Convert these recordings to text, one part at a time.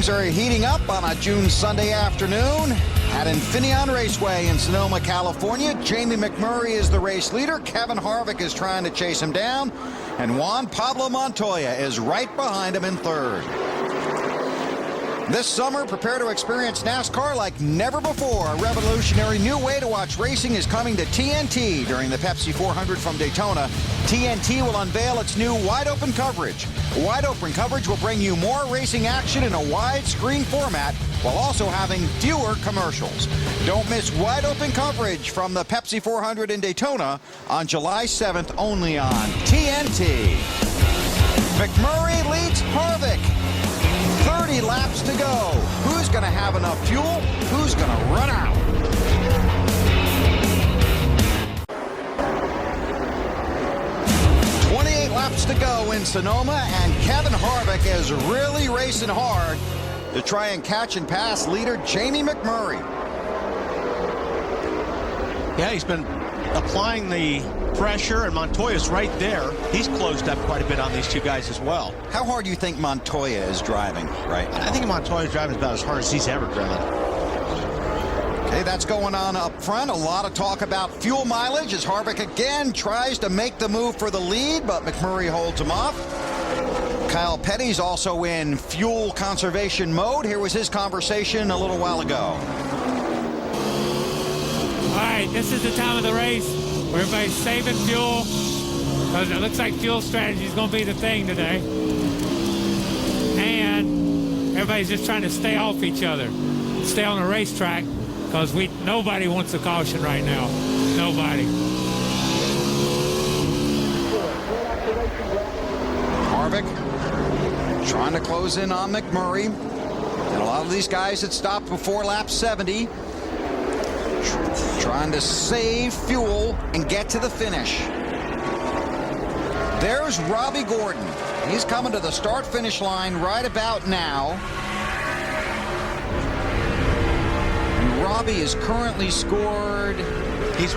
Things are heating up on a June Sunday afternoon at Infineon Raceway in Sonoma, California. Jamie McMurray is the race leader. Kevin Harvick is trying to chase him down. And Juan Pablo Montoya is right behind him in third. This summer, prepare to experience NASCAR like never before. A revolutionary new way to watch racing is coming to TNT during the Pepsi 400 from Daytona. TNT will unveil its new wide-open coverage. Wide-open coverage will bring you more racing action in a widescreen format while also having fewer commercials. Don't miss wide-open coverage from the Pepsi 400 in Daytona on July 7th only on TNT. McMurray leads Harvick. 30 laps to go. Who's going to have enough fuel? Who's going to run out? Laps to go in Sonoma, and Kevin Harvick is really racing hard to try and catch and pass leader Jamie McMurray. Yeah, he's been applying the pressure, and Montoya's right there. He's closed up quite a bit on these two guys as well. How hard do you think Montoya is driving right now? I think Montoya's driving about as hard as he's ever driven. Okay, that's going on up front. A lot of talk about fuel mileage as Harvick again tries to make the move for the lead, but McMurray holds him off. Kyle Petty's also in fuel conservation mode. Here was his conversation a little while ago. All right, this is the time of the race where everybody's saving fuel because it looks like fuel strategy is going to be the thing today. And everybody's just trying to stay off each other, stay on the racetrack. Because nobody wants a caution right now. Nobody. Harvick trying to close in on McMurray. And a lot of these guys had stopped before lap 70. Trying to save fuel and get to the finish. There's Robbie Gordon. He's coming to the start-finish line right about now. Robbie is currently scored. He's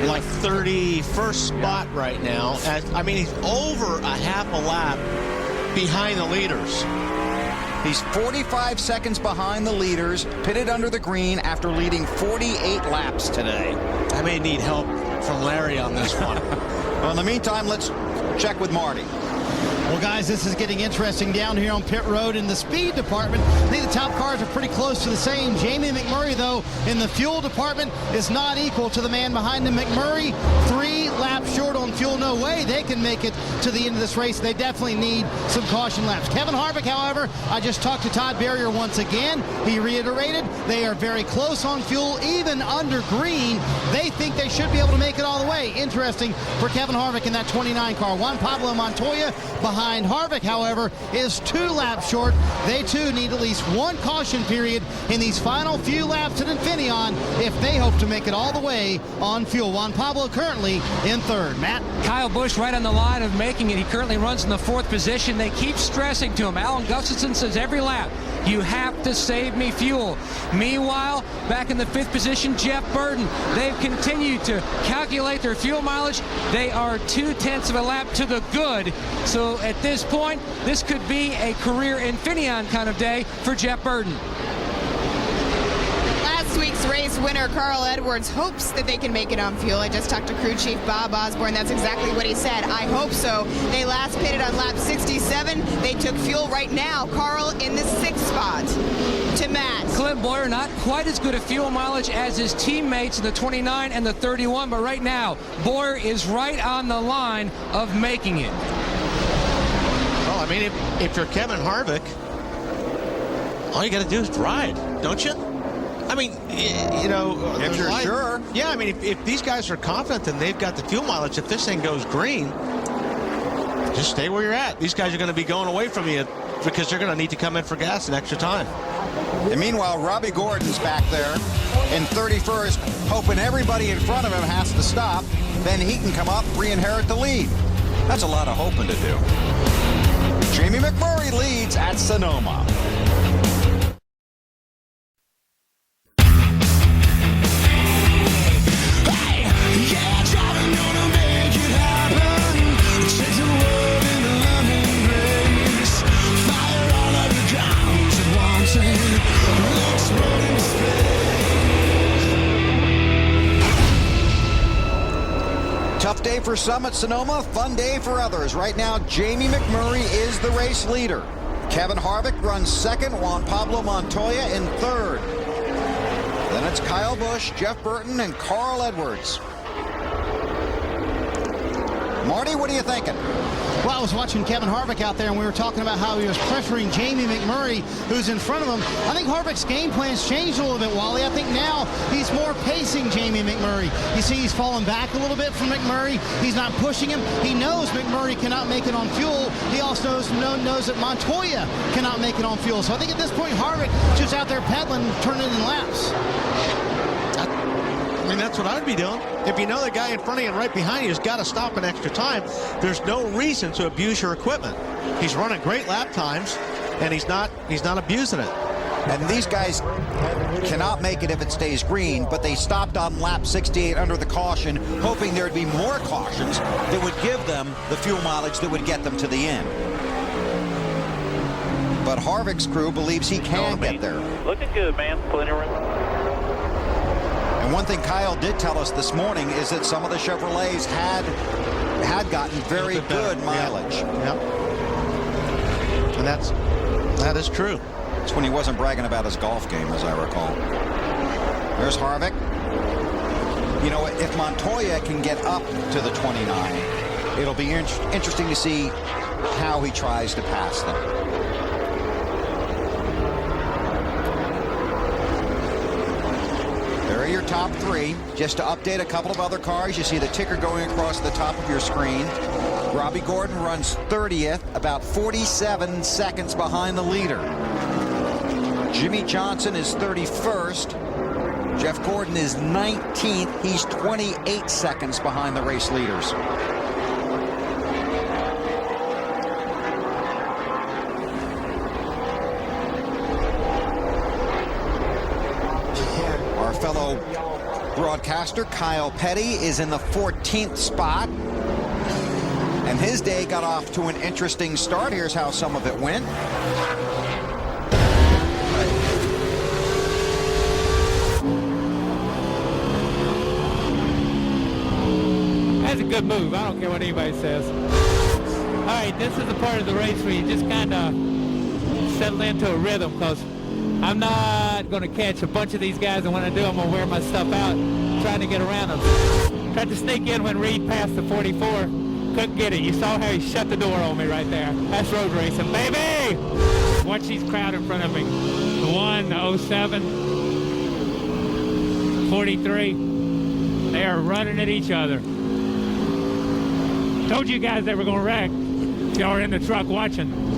like 31st spot right now. I mean, he's over a half a lap behind the leaders. He's 45 seconds behind the leaders, pitted under the green after leading 48 laps today. I may need help from Larry on this one. Well, in the meantime, let's check with Marty. Well, guys, this is getting interesting down here on pit road in the speed department. I think the top cars are pretty close to the same. Jamie McMurray, though, in the fuel department is not equal to the man behind him. McMurray, 3 laps short on fuel. No way they can make it to the end of this race. They definitely need some caution laps. Kevin Harvick, however, I just talked to Todd Berrier once again. He reiterated they are very close on fuel, even under green. They think they should be able to make it all the way. Interesting for Kevin Harvick in that 29 car. Juan Pablo Montoya behind Harvick, however, is 2 laps short. They too need at least 1 caution period in these final few laps at Infineon if they hope to make it all the way on fuel. Juan Pablo currently in third. Matt? Kyle Busch right on the line of making it. He currently runs in the 4th position. They keep stressing to him. Alan Gustafson says every lap, you have to save me fuel. Meanwhile, back in the 5th position, Jeff Burton. They've continued to calculate their fuel mileage. They are 0.2 of a lap to the good. So at this point, this could be a career Infineon kind of day for Jeff Burton. Last week's race winner, Carl Edwards, hopes that they can make it on fuel. I just talked to crew chief Bob Osborne. That's exactly what he said. I hope so. They last pitted on lap 67. They took fuel right now. Carl in the 6th spot. To Matt. Clint Boyer not quite as good a fuel mileage as his teammates in the 29 and the 31, but right now, Boyer is right on the line of making it. Well, I mean, if you're Kevin Harvick, all you got to do is ride, don't you? I mean, you know, if you're sure. Yeah, I mean, if these guys are confident and they've got the fuel mileage, if this thing goes green, just stay where you're at. These guys are going to be going away from you because they're going to need to come in for gas in extra time. And meanwhile, Robbie Gordon's back there in 31st, hoping everybody in front of him has to stop. Then he can come up, re-inherit the lead. That's a lot of hoping to do. Jamie McMurray leads at Sonoma. for some at Sonoma, fun day for others. Right now, Jamie McMurray is the race leader. Kevin Harvick runs second, Juan Pablo Montoya in third. Then it's Kyle Busch, Jeff Burton, and Carl Edwards. Marty, what are you thinking? Well, I was watching Kevin Harvick out there, and we were talking about how he was pressuring Jamie McMurray, who's in front of him. I think Harvick's game plan's changed a little bit, Wally. I think now he's more pacing Jamie McMurray. You see he's falling back a little bit from McMurray. He's not pushing him. He knows McMurray cannot make it on fuel. He also knows that Montoya cannot make it on fuel. So I think at this point, Harvick just out there pedaling, turning in laps. I mean, that's what I would be doing. If you know the guy in front of you and right behind you has got to stop an extra time, there's no reason to abuse your equipment. He's running great lap times, and he's not abusing it. And these guys cannot make it if it stays green, but they stopped on lap 68 under the caution, hoping there'd be more cautions that would give them the fuel mileage that would get them to the end. But Harvick's crew believes he can get there. Looking good, man. Plenty of room. And one thing Kyle did tell us this morning is that some of the Chevrolets had gotten very good mileage. Yep. And that is true. That's when he wasn't bragging about his golf game, as I recall. There's Harvick. You know, if Montoya can get up to the 29, it'll be interesting to see how he tries to pass them. There are your top three. Just to update a couple of other cars, you see the ticker going across the top of your screen. Robbie Gordon runs 30th, about 47 seconds behind the leader. Jimmy Johnson is 31st. Jeff Gordon is 19th. He's 28 seconds behind the race leaders. Fellow broadcaster Kyle Petty is in the 14th spot, and his day got off to an interesting start. Here's how some of it went. That's a good move. I don't care what anybody says. All right, this is the part of the race where you just kind of settle into a rhythm, because I'm not going to catch a bunch of these guys, and when I do, I'm going to wear my stuff out trying to get around them. Tried to sneak in when Reed passed the 44. Couldn't get it. You saw how he shut the door on me right there. That's road racing, baby! Watch these crowd in front of me. The 1, the 07, 43. They are running at each other. Told you guys they were going to wreck. Y'all are in the truck watching.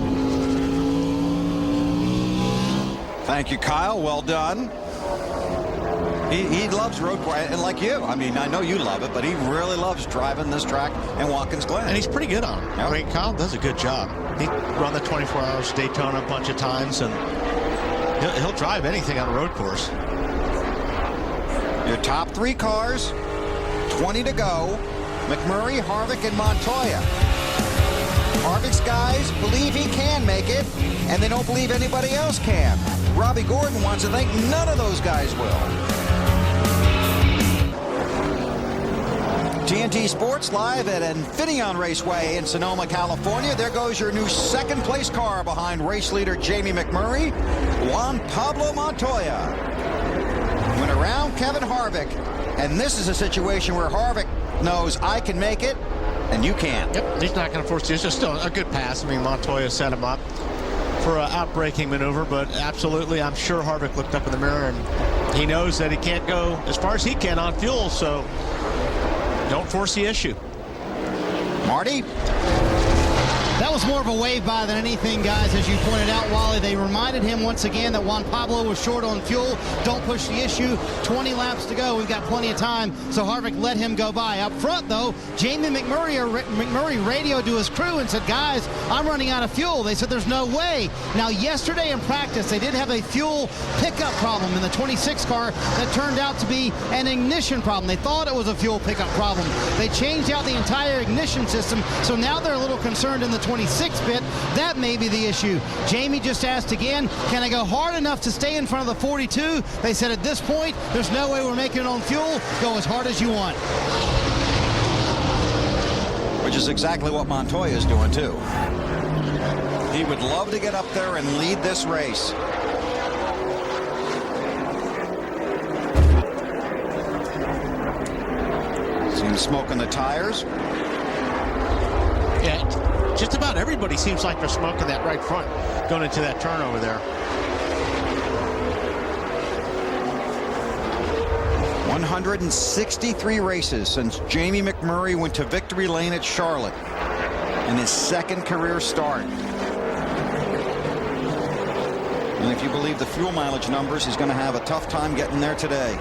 Thank you, Kyle. Well done. He loves road course, and like you, I mean, I know you love it, but he really loves driving this track in Watkins Glen. And he's pretty good on it. Yep. I mean, Kyle does a good job. He run the 24 Hours Daytona a bunch of times, and he'll drive anything on a road course. Your top three cars, 20 to go. McMurray, Harvick, and Montoya. Harvick's guys believe he can make it, and they don't believe anybody else can. Robbie Gordon wants to think none of those guys will. TNT Sports live at Infineon Raceway in Sonoma, California. There goes your new second-place car behind race leader Jamie McMurray. Juan Pablo Montoya went around Kevin Harvick, and this is a situation where Harvick knows I can make it, and you can't. Yep, he's not going to force it. It's just still a good pass. I mean, Montoya set him up for an outbraking maneuver, but absolutely, I'm sure Harvick looked up in the mirror, and he knows that he can't go as far as he can on fuel, so don't force the issue. Marty? That was more of a wave by than anything, guys, as you pointed out, Wally. They reminded him once again that Juan Pablo was short on fuel. Don't push the issue. 20 laps to go. We've got plenty of time, so Harvick let him go by. Up front, though, Jamie McMurray radioed to his crew and said, guys, I'm running out of fuel. They said there's no way. Now, yesterday in practice, they did have a fuel pickup problem in the 26 car that turned out to be an ignition problem. They thought it was a fuel pickup problem. They changed out the entire ignition system, so now they're a little concerned in the 26 bit. That may be the issue. Jamie just asked again, can I go hard enough to stay in front of the 42? They said at this point, there's no way we're making it on fuel. Go as hard as you want. which is exactly what Montoya is doing too. He would love to get up there and lead this race. See him smoking the tires. Yeah, just about everybody seems like they're smoking that right front going into that turn over there. 163 races since Jamie McMurray went to victory lane at Charlotte in his second career start. And if you believe the fuel mileage numbers, he's going to have a tough time getting there today.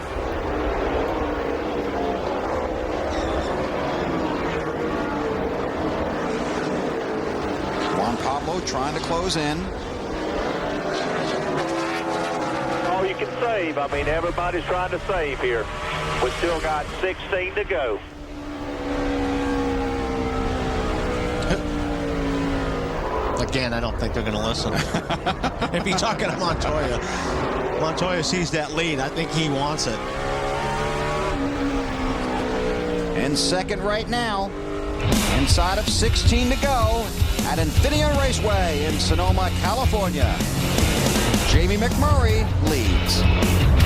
Juan Pablo trying to close in. All you can save. I mean, everybody's trying to save here. We still got 16 to go. Again, I don't think they're going to listen. If you're talking to Montoya, Montoya sees that lead. I think he wants it. In second right now, inside of 16 to go at Infineon Raceway in Sonoma, California. Jamie McMurray leads.